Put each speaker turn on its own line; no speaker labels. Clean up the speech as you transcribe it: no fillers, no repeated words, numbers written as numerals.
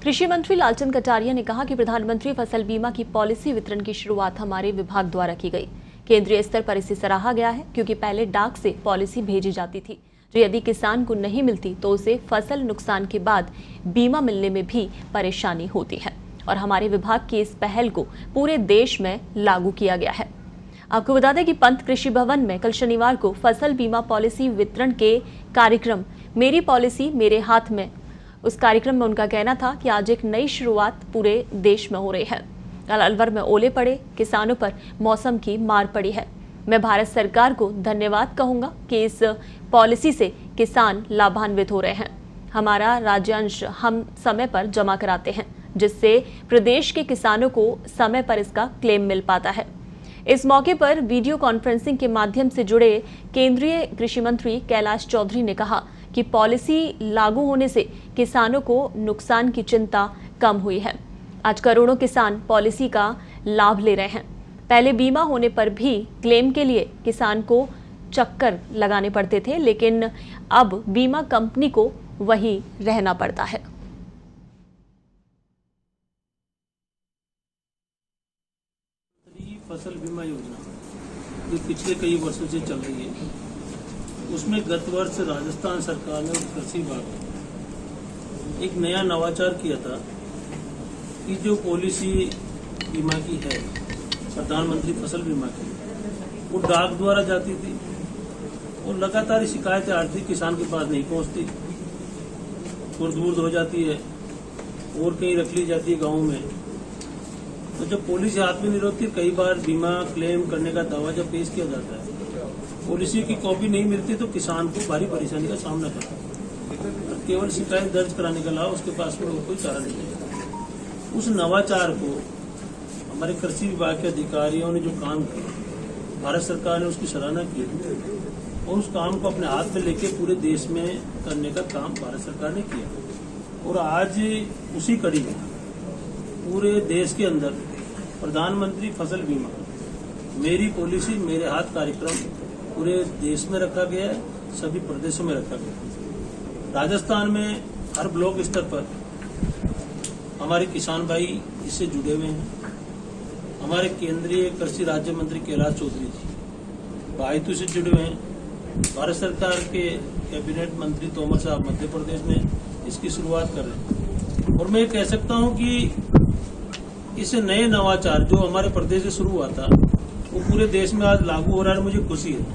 कृषि मंत्री लालचंद कटारिया ने कहा कि प्रधानमंत्री फसल बीमा की पॉलिसी वितरण की शुरुआत हमारे विभाग द्वारा की गई। केंद्रीय स्तर पर इसे सराहा गया है क्योंकि पहले डाक से पॉलिसी भेजी जाती थी, जो यदि किसान को नहीं मिलती तो उसे फसल नुकसान के बाद बीमा मिलने में भी परेशानी होती है और हमारे विभाग की इस पहल को पूरे देश में लागू किया गया है। आपको बता दें कि पंत कृषि भवन में कल शनिवार को फसल बीमा पॉलिसी वितरण के कार्यक्रम मेरी पॉलिसी मेरे हाथ में, उस कार्यक्रम में उनका कहना था कि आज एक नई शुरुआत पूरे देश में हो रही है। कल अलवर में ओले पड़े, किसानों पर मौसम की मार पड़ी है। मैं भारत सरकार को धन्यवाद कहूंगा कि इस पॉलिसी से किसान लाभान्वित हो रहे हैं। हमारा राज्यांश हम समय पर जमा कराते हैं, जिससे प्रदेश के किसानों को समय पर इसका क्लेम मिल पाता है। इस मौके पर वीडियो कॉन्फ्रेंसिंग के माध्यम से जुड़े केंद्रीय कृषि मंत्री कैलाश चौधरी ने कहा कि पॉलिसी लागू होने से किसानों को नुकसान की चिंता कम हुई है। आज करोड़ों किसान पॉलिसी का लाभ ले रहे हैं। पहले बीमा होने पर भी क्लेम के लिए किसान को चक्कर लगाने पड़ते थे, लेकिन अब बीमा कंपनी को वहीं रहना पड़ता है।
फसल बीमा योजना जो पिछले कई वर्षों से चल रही है, उसमें गत वर्ष राजस्थान सरकार ने कृषि विभाग ने एक नया नवाचार किया था कि जो पॉलिसी बीमा की है, प्रधानमंत्री फसल बीमा की, वो डाक द्वारा जाती थी और लगातार शिकायतें आती, किसान के पास नहीं पहुंचती, खुर्द-बुर्द हो जाती है और कहीं रख ली जाती है गाँव में। तो जब पॉलिसी हाथ में नहीं होती, कई बार बीमा क्लेम करने का दावा जब पेश किया जाता है, पॉलिसी की कॉपी नहीं मिलती तो किसान को भारी परेशानी का सामना करना है और केवल शिकायत दर्ज कराने के अलावा उसके पास में कोई चारा नहीं है। उस नवाचार को हमारे कृषि विभाग के अधिकारियों ने जो काम किया, भारत सरकार ने उसकी सराहना की और उस काम को अपने हाथ में लेके पूरे देश में करने का काम भारत सरकार ने किया। और आज उसी कड़ी में पूरे देश के अंदर प्रधानमंत्री फसल बीमा मेरी पॉलिसी मेरे हाथ कार्यक्रम पूरे देश में रखा गया है, सभी प्रदेशों में रखा गया है। राजस्थान में हर ब्लॉक स्तर पर हमारे किसान भाई इससे जुड़े हुए हैं। हमारे केंद्रीय कृषि राज्य मंत्री कैलाश चौधरी जी बायतू से जुड़े हुए हैं। भारत सरकार के कैबिनेट मंत्री तोमर साहब मध्य प्रदेश में इसकी शुरुआत कर रहे हैं। और मैं कह सकता हूं कि इस नए नवाचार जो हमारे प्रदेश से शुरू हुआ था, वो पूरे देश में आज लागू हो रहा है। मुझे खुशी है